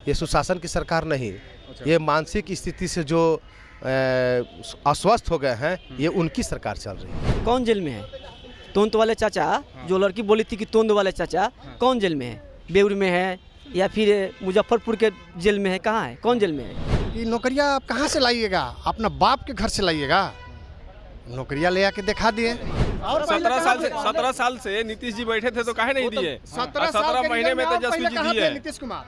ये सुशासन की सरकार नहीं। ये मानसिक स्थिति से जो अस्वस्थ हो गए हैं, ये उनकी सरकार चल रही है। कौन जेल में है? तोंद वाले चाचा, जो लड़की बोली थी कि तोंद वाले चाचा, कौन जेल में है? बेउर में है या फिर मुजफ्फरपुर के जेल में है? कहाँ है? कौन जेल में है? ये नौकरियाँ आप कहाँ से लाइएगा? अपना बाप के घर से लाइएगा। नौकरियाँ ले आके दिखा दिए। और 17 साल से नीतीश जी बैठे थे तो काहे नहीं दिए? 17 महीने में तेजस्वी जी दिए। नीतीश कुमार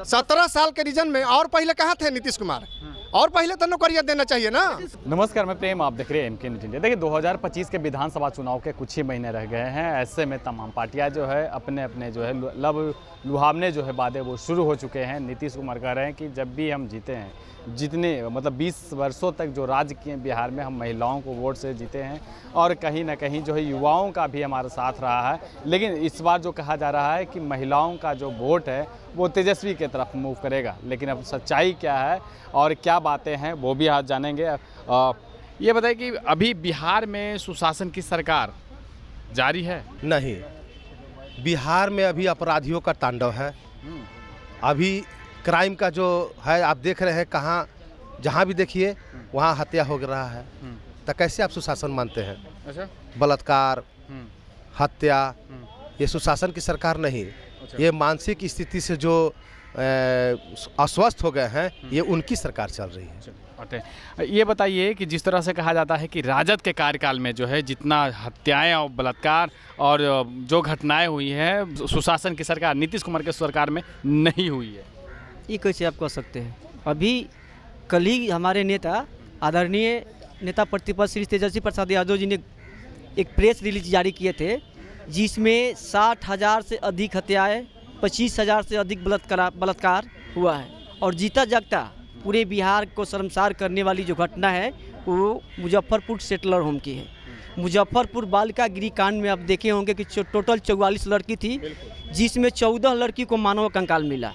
17 साल के रीजन में और पहले कहाँ थे नीतीश कुमार? और पहले तो नौकरियाँ देना चाहिए ना। नमस्कार, मैं प्रेम, आप देख रहे हैं MK न्यूज़ इंडिया। देखिए 2025 के विधानसभा चुनाव के कुछ ही महीने रह गए हैं। ऐसे में तमाम पार्टियां जो है अपने अपने जो है लब लुभावने जो है वादे वो शुरू हो चुके हैं। नीतीश कुमार कह रहे हैं कि जब भी हम जीते हैं, जितने मतलब 20 वर्षों तक जो राज किए बिहार में, हम महिलाओं को वोट से जीते हैं और कहीं ना कहीं जो है युवाओं का भी हमारा साथ रहा है। लेकिन इस बार जो कहा जा रहा है कि महिलाओं का जो वोट है वो तेजस्वी की तरफ मूव करेगा। लेकिन अब सच्चाई क्या है और क्या बातें हैं वो भी आज जानेंगे। ये बताइए कि अभी बिहार में सुशासन की सरकार जारी है? नहीं, बिहार में अभी अपराधियों का तांडव है। अभी क्राइम का जो है आप देख रहे हैं, कहाँ जहाँ भी देखिए वहाँ हत्या हो रहा है। तो कैसे आप सुशासन मानते हैं? अच्छा, बलात्कार, हत्या, ये सुशासन की सरकार नहीं। ये मानसिक स्थिति से जो अस्वस्थ हो गए हैं, ये उनकी सरकार चल रही है। ये बताइए कि जिस तरह से कहा जाता है कि राजद के कार्यकाल में जो है जितना हत्याएं और बलात्कार और जो घटनाएं हुई हैं, सुशासन की सरकार नीतीश कुमार के सरकार में नहीं हुई है। ये कैसे आप कह सकते हैं? अभी कल ही हमारे नेता, आदरणीय नेता प्रतिपक्ष श्री तेजस्वी प्रसाद यादव जी ने एक प्रेस रिलीज जारी किए थे, जिसमें 60,000 से अधिक हत्याएं, 25,000 से अधिक बलात्कार हुआ है। और जीता जागता पूरे बिहार को शर्मसार करने वाली जो घटना है वो मुजफ्फरपुर सेटलर होम की है। मुजफ्फरपुर बालिका गृह कांड में आप देखे होंगे कि टोटल 44 लड़की थी, जिसमें 14 लड़की को मानव कंकाल मिला।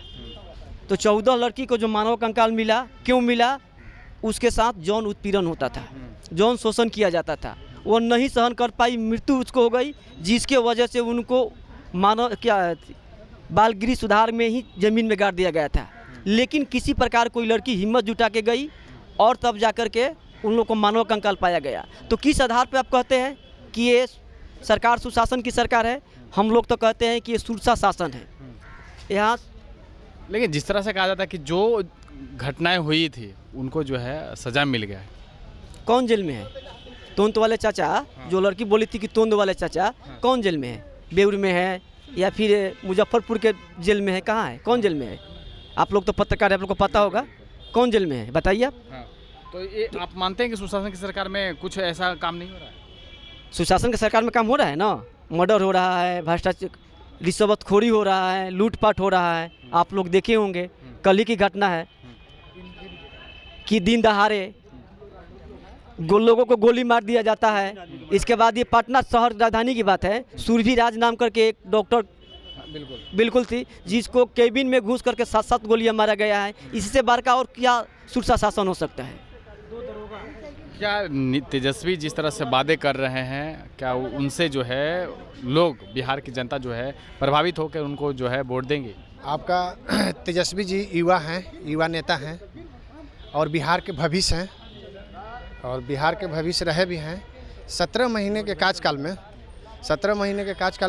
तो 14 लड़की को जो मानव कंकाल मिला, क्यों मिला? उसके साथ यौन उत्पीड़न होता था, यौन शोषण किया जाता था। वो नहीं सहन कर पाई, मृत्यु उसको हो गई, जिसके वजह से उनको बाल गृह सुधार में ही ज़मीन में गाड़ दिया गया था। लेकिन किसी प्रकार कोई लड़की हिम्मत जुटा के गई और तब जाकर के उन लोग को मानव कंकाल पाया गया। तो किस आधार पर आप कहते हैं कि ये सरकार सुशासन की सरकार है? हम लोग तो कहते हैं कि ये सुरक्षा शासन है यहाँ। लेकिन जिस तरह से कहा जाता है कि जो घटनाएं हुई थी उनको जो है सजा मिल गया है। कौन जेल में है? तोंद वाले चाचा, जो लड़की बोली थी कि तोंद वाले चाचा, कौन जेल में है? बेउर में है या फिर मुजफ्फरपुर के जेल में है? कहाँ है? कौन जेल में है? आप लोग तो पत्रकार है, आप लोग को पता होगा कौन जेल में है, बताइए आप। तो ये आप मानते हैं कि सुशासन की सरकार में कुछ ऐसा काम नहीं हो रहा है? सुशासन की सरकार में काम हो रहा है ना। मर्डर हो रहा है, भ्रष्टाचार, रिश्वतखोरी हो रहा है, लूटपाट हो रहा है। आप लोग देखे होंगे, कल ही की घटना है कि दिन दहाड़े लोगों को गोली मार दिया जाता है। इसके बाद ये पटना शहर राजधानी की बात है, सुरभि राज नाम करके एक डॉक्टर बिल्कुल थी, जिसको केबिन में घुस करके 7 गोलियां मारा गया है। इससे बार का और क्या सुरक्षा शासन हो सकता है? क्या तेजस्वी जिस तरह से वादे कर रहे हैं, क्या उनसे जो है लोग, बिहार की जनता जो है प्रभावित होकर उनको जो है वोट देंगे? आपका तेजस्वी जी युवा हैं, युवा नेता हैं और बिहार के भविष्य हैं और बिहार के भविष्य रहे भी हैं। 17 महीने के कार्यकाल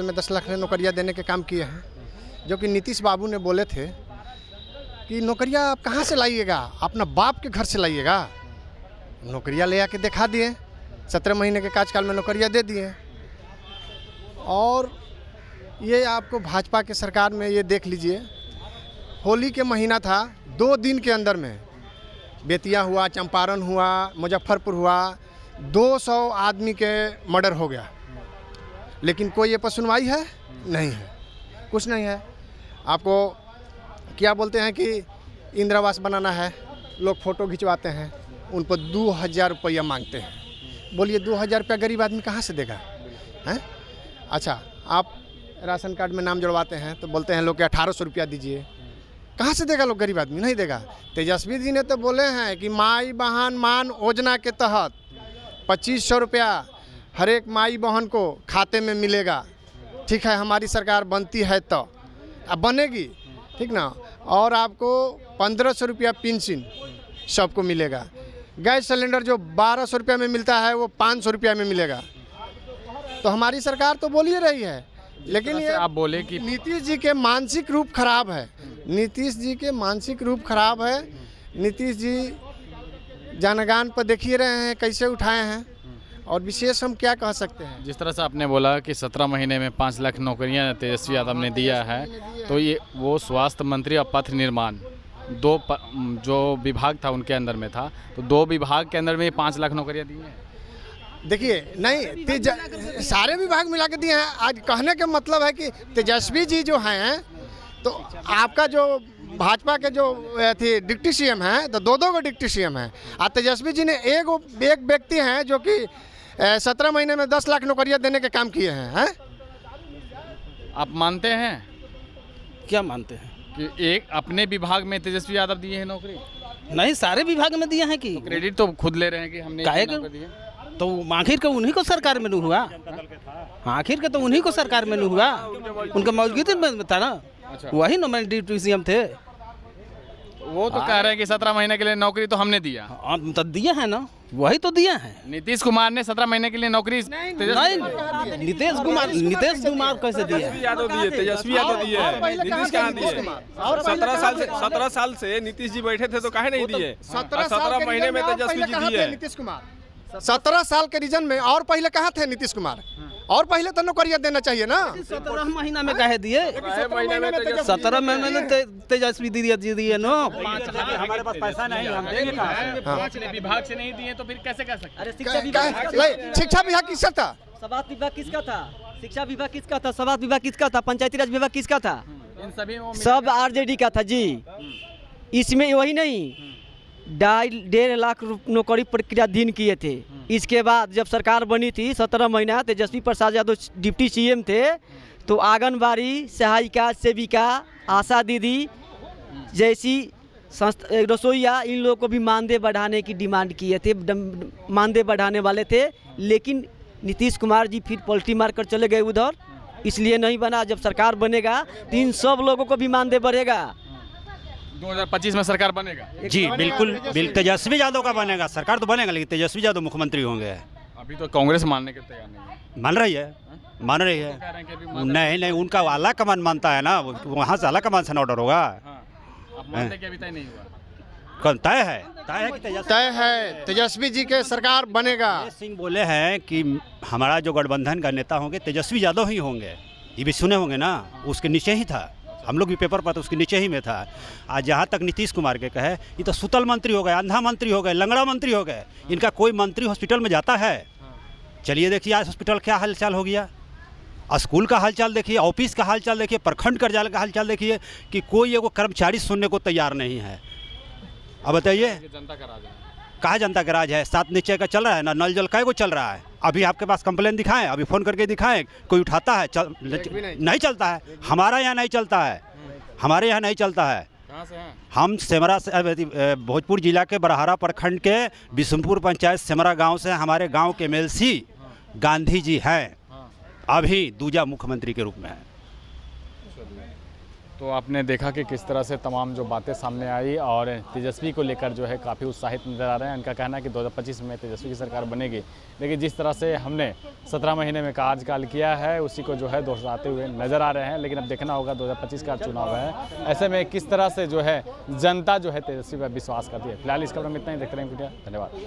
में 10 लाख नौकरियां देने के काम किए हैं, जो कि नीतीश बाबू ने बोले थे कि नौकरियां आप कहाँ से लाइएगा? अपना बाप के घर से लाइएगा। नौकरियां ले आके दिखा दिए। 17 महीने के कार्यकाल में नौकरियां दे दिए। और ये आपको भाजपा के सरकार में ये देख लीजिए, होली के महीना था, 2 दिन के अंदर में बेतिया हुआ, चंपारण हुआ, मुजफ्फरपुर हुआ, 200 आदमी के मर्डर हो गया। लेकिन कोई ये पर सुनवाई है? नहीं है, कुछ नहीं है। आपको क्या बोलते हैं कि इंदिरावास बनाना है, लोग फ़ोटो खिंचवाते हैं, उन पर 2000 रुपया मांगते हैं। बोलिए 2000 रुपया गरीब आदमी कहाँ से देगा? हैं? अच्छा, आप राशन कार्ड में नाम जुड़वाते हैं तो बोलते हैं लोग कि 1800 रुपया दीजिए। कहाँ से देगा लोग? गरीब आदमी नहीं देगा। तेजस्वी जी ने तो बोले हैं कि माई बहन मान योजना के तहत 2500 रुपया हर एक माई बहन को खाते में मिलेगा। ठीक है, हमारी सरकार बनती है तो अब बनेगी, ठीक ना। और आपको 1500 रुपया पेंशन सबको मिलेगा। गैस सिलेंडर जो 1200 रुपया में मिलता है वो 500 रुपया में मिलेगा। तो हमारी सरकार तो बोल ही रही है, लेकिन ये आप बोले कि नीतीश जी के मानसिक रूप खराब है। नीतीश जी के मानसिक रूप खराब है। नीतीश जी जनगान पर देख ही रहे हैं कैसे उठाए हैं, और विशेष हम क्या कह सकते हैं। जिस तरह से आपने बोला कि 17 महीने में 5 लाख नौकरियां तेजस्वी यादव ने दिया है, तो ये वो स्वास्थ्य मंत्री और पथ निर्माण जो विभाग था उनके अंदर में था, तो 2 विभाग के अंदर में 5 लाख नौकरियां दी हैं। देखिए नहीं, सारे विभाग मिला के दिए हैं। आज कहने का मतलब है कि तेजस्वी जी जो हैं, तो आपका जो भाजपा के जो थी डिप्टी सीएम हैं, तो 2 को डिप्टी सीएम हैं, और तेजस्वी जी ने एक व्यक्ति हैं जो कि 17 महीने में 10 लाख नौकरियां देने के काम किए हैं। आप मानते हैं? क्या मानते हैं कि एक अपने विभाग में तेजस्वी यादव दिए हैं नौकरी? नहीं, सारे विभाग में दिए हैं कि क्रेडिट तो खुद ले रहे हैं कि हमने काहे नौकरी दी है। तो आखिर के उन्हीं को सरकार में नहीं हुआ, आखिर के तो उन्हीं को सरकार में नहीं हुआ, उनका मौजूदगी में था ना। अच्छा। वही नॉमिनल डिप्टी सीएम थे। वो तो कह रहे हैं कि 17 महीने के लिए नौकरी तो हमने दिया। तो दिए हैं ना, वही तो दिए हैं। नीतीश कुमार ने 17 महीने के लिए नौकरी नहीं, नीतीश कुमार कैसे दिए? यादव दिए, तेजस्वी यादव दिए, नीतीश कहाँ दिए? 17 साल से नीतीश जी बैठे थे तो काहे नहीं दिए? 17 महीने में तेजस्वी जी दिए। नीतीश कुमार 17 साल के रीजन में, और पहले कहाँ थे नीतीश कुमार? और पहले तो नौकरियां देना चाहिए ना। 17 महीना में कहे दिए, 17 महीने में तेजस्वी दिए नो। हमारे पास पैसा नहीं, हम देंगे कहाँ से? विभाग से नहीं दिए तो फिर कैसे कर सकते? अरे शिक्षा विभाग किसका था? स्वास्थ्य विभाग किसका था? शिक्षा विभाग किसका था? स्वास्थ्य विभाग किसका था? पंचायती राज विभाग किसका था? इन सभी सब आरजेडी का था जी। इसमें वही नहीं, 1.5 लाख नौकरी प्रक्रियाधीन किए थे। इसके बाद जब सरकार बनी थी 17 महीना, तेजस्वी प्रसाद यादव डिप्टी सीएम थे, तो आंगनबाड़ी सहायिका, सेविका, आशा दीदी जैसी रसोईया, इन लोगों को भी मानदेय बढ़ाने की डिमांड किए थे, मानदेय बढ़ाने वाले थे। लेकिन नीतीश कुमार जी फिर पलटी मार कर चले गए उधर, इसलिए नहीं बना। जब सरकार बनेगा तो इन सब लोगों को भी मानदेय बढ़ेगा। 2025 में सरकार बनेगा जी, बिल्कुल तेजस्वी यादव का बनेगा। सरकार तो बनेगा, लेकिन तेजस्वी यादव मुख्यमंत्री होंगे। अभी तो कांग्रेस मानने के तैयार नहीं है। मान रही है नहीं, उनका आला कमान मानता है ना, वहाँ से आला कमान से ऑर्डर होगा। आप मानते कि अभी तय नहीं हुआ? कौन तय है? तय है, तेजस्वी जी के सरकार बनेगा। सिंह बोले हैं कि हमारा जो गठबंधन का नेता होंगे तेजस्वी यादव ही होंगे। ये भी सुने होंगे ना, उसके नीचे ही था, हम लोग भी पेपर पर तो उसके नीचे ही में था। आज जहाँ तक नीतीश कुमार के कहे, ये तो सुतल मंत्री हो गए, अंधा मंत्री हो गए, लंगड़ा मंत्री हो गए। इनका कोई मंत्री हॉस्पिटल में जाता है? चलिए देखिए आज हॉस्पिटल क्या हालचाल हो गया, स्कूल का हालचाल देखिए, ऑफिस का हालचाल देखिए, प्रखंड कार्यालय का हालचाल देखिए, कि कोई एगो कर्मचारी सुनने को तैयार नहीं है। अब बताइए, जनता का राज है। कहाँ जनता का राज है? 7 नीचे का चल रहा है ना, नल जल काय को चल रहा है। अभी आपके पास कंप्लेन दिखाएं, अभी फ़ोन करके दिखाएं, कोई उठाता है? नहीं चलता है। हमारा यहाँ नहीं चलता है, हमारे यहाँ नहीं चलता है। कहाँ से हैं? हम सेमरा से, भोजपुर जिला के बरहारा प्रखंड के बिशुनपुर पंचायत सेमरा गांव से। हमारे गांव के एमएलसी गांधी जी हैं, अभी दूजा मुख्यमंत्री के रूप में हैं। तो आपने देखा कि किस तरह से तमाम जो बातें सामने आई, और तेजस्वी को लेकर जो है काफ़ी उत्साहित नजर आ रहे हैं। उनका कहना है कि 2025 में तेजस्वी की सरकार बनेगी, लेकिन जिस तरह से हमने 17 महीने में कार्यकाल किया है उसी को जो है दोहराते हुए नजर आ रहे हैं। लेकिन अब देखना होगा 2025 का चुनाव है, ऐसे में किस तरह से जो है जनता जो है तेजस्वी पर विश्वास करती है। फिलहाल इस खबर में इतना ही, देखते रहें मीडिया। धन्यवाद।